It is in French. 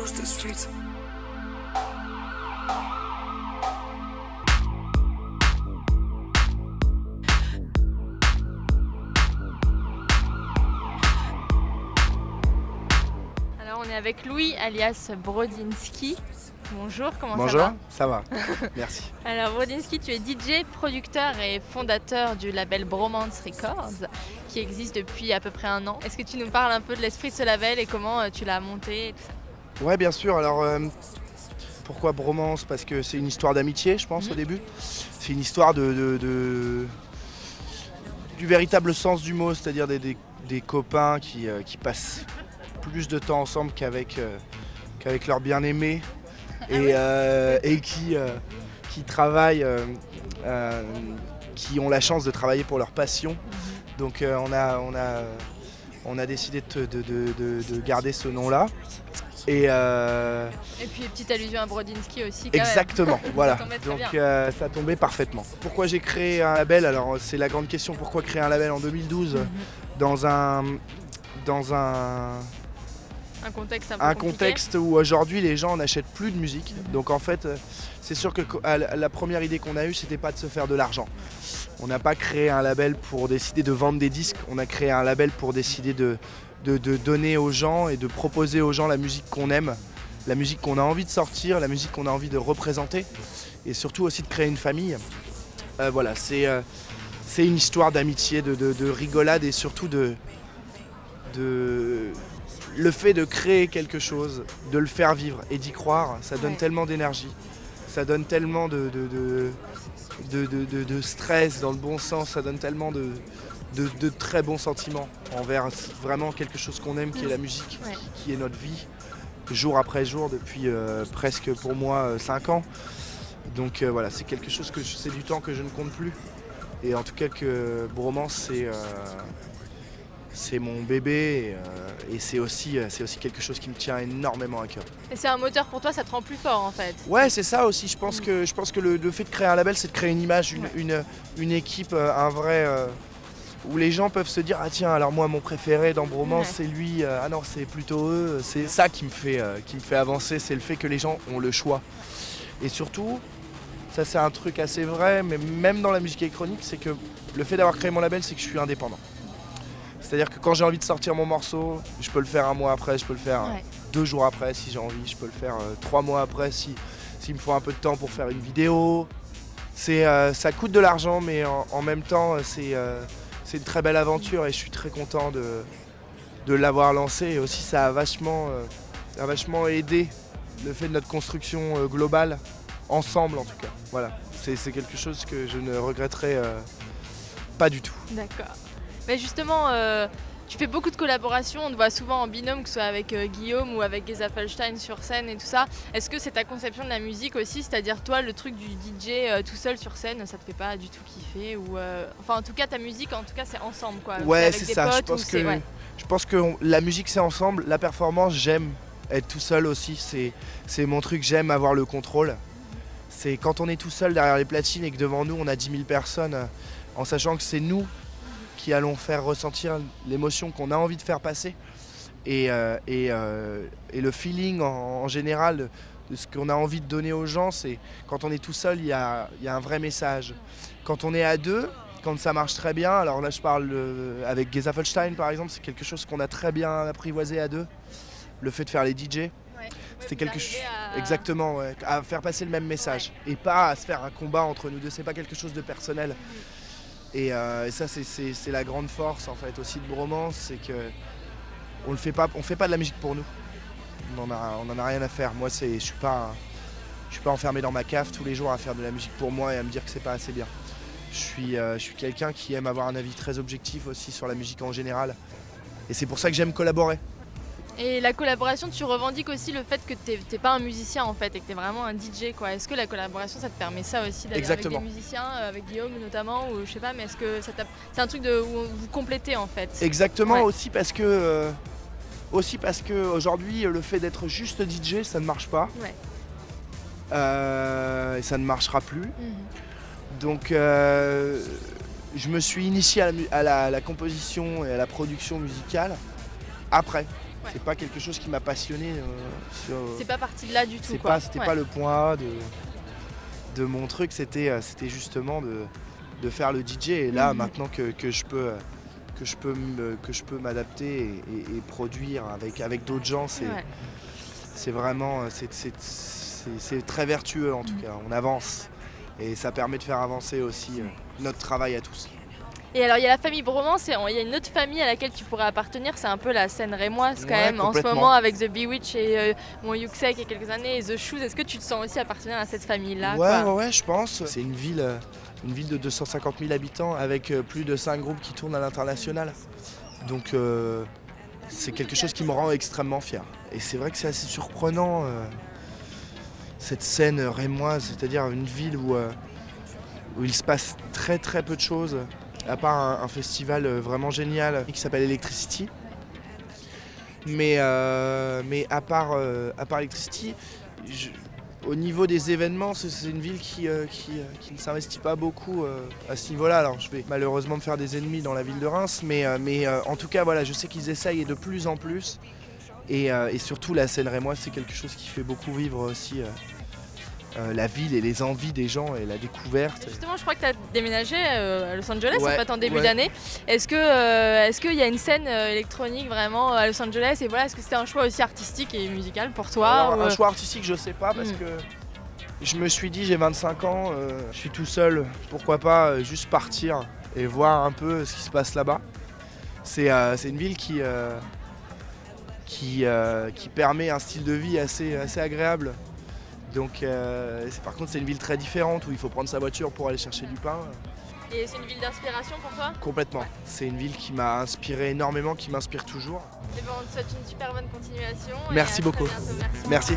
cruise the streets. Alors on est avec Louis alias Brodinski. Bonjour, comment Bonjour, ça va? ça va, merci. Alors Brodinski, tu es DJ, producteur et fondateur du label Bromance Records qui existe depuis à peu près 1 an. Est-ce que tu nous parles un peu de l'esprit de ce label et comment tu l'as monté et tout ça? Ouais, bien sûr. Alors, pourquoi Bromance? Parce que c'est une histoire d'amitié, je pense, au début. C'est une histoire du véritable sens du mot, c'est-à-dire des copains qui passent plus de temps ensemble qu'avec leur bien-aimé et qui travaillent, qui ont la chance de travailler pour leur passion. Donc on a décidé de garder ce nom-là. Et puis petite allusion à Brodinski aussi. Exactement, voilà. Donc ça tombait parfaitement. Pourquoi j'ai créé un label? Alors c'est la grande question. Pourquoi créer un label en 2012 dans un contexte où aujourd'hui les gens n'achètent plus de musique. Donc en fait, c'est sûr que la première idée qu'on a eue, c'était pas de se faire de l'argent. On n'a pas créé un label pour décider de vendre des disques, on a créé un label pour décider de donner aux gens et de proposer aux gens la musique qu'on aime, la musique qu'on a envie de sortir, la musique qu'on a envie de représenter et surtout aussi de créer une famille. Voilà, c'est une histoire d'amitié, de rigolade et surtout le fait de créer quelque chose, de le faire vivre et d'y croire, ça donne tellement d'énergie, ça donne tellement de stress dans le bon sens, ça donne tellement de très bons sentiments envers vraiment quelque chose qu'on aime, qui est la musique, qui est notre vie, jour après jour, depuis presque pour moi 5 ans. Donc voilà, c'est quelque chose c'est du temps que je ne compte plus. Et en tout cas que Bromance, c'est mon bébé et c'est aussi quelque chose qui me tient énormément à cœur. Et c'est un moteur pour toi, ça te rend plus fort en fait. Ouais, c'est ça aussi. Je pense que le fait de créer un label, c'est de créer une image, une équipe, un vrai où les gens peuvent se dire ah tiens, alors moi mon préféré dans Bromance c'est lui, ah non c'est plutôt eux. C'est ça qui me fait avancer, c'est le fait que les gens ont le choix. Et surtout, ça c'est un truc assez vrai, mais même dans la musique électronique, c'est que le fait d'avoir créé mon label, c'est que je suis indépendant. C'est-à-dire que quand j'ai envie de sortir mon morceau, je peux le faire 1 mois après, je peux le faire 2 jours après si j'ai envie, je peux le faire 3 mois après s'il me faut un peu de temps pour faire une vidéo. Ça coûte de l'argent, mais en même temps c'est une très belle aventure et je suis très content de l'avoir lancé. Et aussi ça a vachement aidé le fait de notre construction globale, ensemble en tout cas. Voilà, c'est quelque chose que je ne regretterai pas du tout. D'accord. Mais justement, tu fais beaucoup de collaborations, on te voit souvent en binôme, que ce soit avec Guillaume ou avec Geza Felstein sur scène et tout ça. Est-ce que c'est ta conception de la musique aussi, c'est-à-dire toi, le truc du DJ tout seul sur scène, ça te fait pas du tout kiffer ou enfin en tout cas ta musique, en tout cas c'est ensemble quoi. Ouais, c'est ça, je pense que la musique c'est ensemble, la performance j'aime être tout seul aussi, c'est mon truc, j'aime avoir le contrôle. C'est quand on est tout seul derrière les platines et que devant nous on a 10 000 personnes, en sachant que c'est nous qui allons faire ressentir l'émotion qu'on a envie de faire passer et le feeling en général de ce qu'on a envie de donner aux gens, c'est quand on est tout seul, il y a un vrai message. Quand on est à deux, quand ça marche très bien, alors là je parle avec Geza Felstein par exemple, c'est quelque chose qu'on a très bien apprivoisé à deux, le fait de faire les DJ. C'était quelque chose exactement à faire passer le même message et pas à se faire un combat entre nous deux, c'est pas quelque chose de personnel. Et ça c'est la grande force en fait aussi de Bromance, c'est que on fait pas de la musique pour nous. On en a rien à faire. Moi je suis pas enfermé dans ma cave tous les jours à faire de la musique pour moi et à me dire que c'est pas assez bien. Je suis quelqu'un qui aime avoir un avis très objectif aussi sur la musique en général. Et c'est pour ça que j'aime collaborer. Et la collaboration, tu revendiques aussi le fait que t'es pas un musicien en fait et que t'es vraiment un DJ quoi. Est-ce que la collaboration ça te permet ça aussi d'aller avec des musiciens, avec Guillaume notamment ou je sais pas, mais est-ce que c'est un truc où vous complétez en fait? Exactement, aussi parce que aujourd'hui le fait d'être juste DJ ça ne marche pas. Et ça ne marchera plus. Donc je me suis initié à la composition et à la production musicale après. Ouais. C'est pas quelque chose qui m'a passionné. C'est pas parti de là du tout. C'était pas le point A de mon truc, c'était justement de faire le DJ. Et là, maintenant que je peux m'adapter et produire avec d'autres gens, c'est vraiment c'est très vertueux en tout cas. On avance et ça permet de faire avancer aussi notre travail à tous. Et alors il y a la famille Bromance, et il y a une autre famille à laquelle tu pourrais appartenir, c'est un peu la scène rémoise quand même en ce moment avec The Bewitch et Yuxek il y a quelques années et The Shoes. Est-ce que tu te sens aussi appartenir à cette famille-là? Ouais, je pense. C'est une ville de 250 000 habitants avec plus de 5 groupes qui tournent à l'international. Donc c'est quelque chose qui me rend extrêmement fier. Et c'est vrai que c'est assez surprenant cette scène rémoise, c'est-à-dire une ville où il se passe très très peu de choses. À part un festival vraiment génial qui s'appelle Electricity. Mais à part Electricity, au niveau des événements, c'est une ville qui ne s'investit pas beaucoup à ce niveau-là. Alors je vais malheureusement me faire des ennemis dans la ville de Reims, mais en tout cas voilà, je sais qu'ils essayent de plus en plus. Et surtout la scène rémoise, c'est quelque chose qui fait beaucoup vivre aussi la ville et les envies des gens et la découverte. Justement, je crois que tu as déménagé à Los Angeles en fait en début d'année. Est-ce qu'il y a une scène électronique vraiment à Los Angeles, et voilà, est-ce que c'était un choix aussi artistique et musical pour toi? Alors, un choix artistique, je sais pas, parce que je me suis dit j'ai 25 ans, je suis tout seul, pourquoi pas juste partir et voir un peu ce qui se passe là-bas. C'est une ville qui permet un style de vie assez agréable. Donc par contre c'est une ville très différente où il faut prendre sa voiture pour aller chercher du pain. Et c'est une ville d'inspiration pour toi? Complètement. Ouais. C'est une ville qui m'a inspiré énormément, qui m'inspire toujours. Et bon, on te souhaite une super bonne continuation. Merci beaucoup. Merci.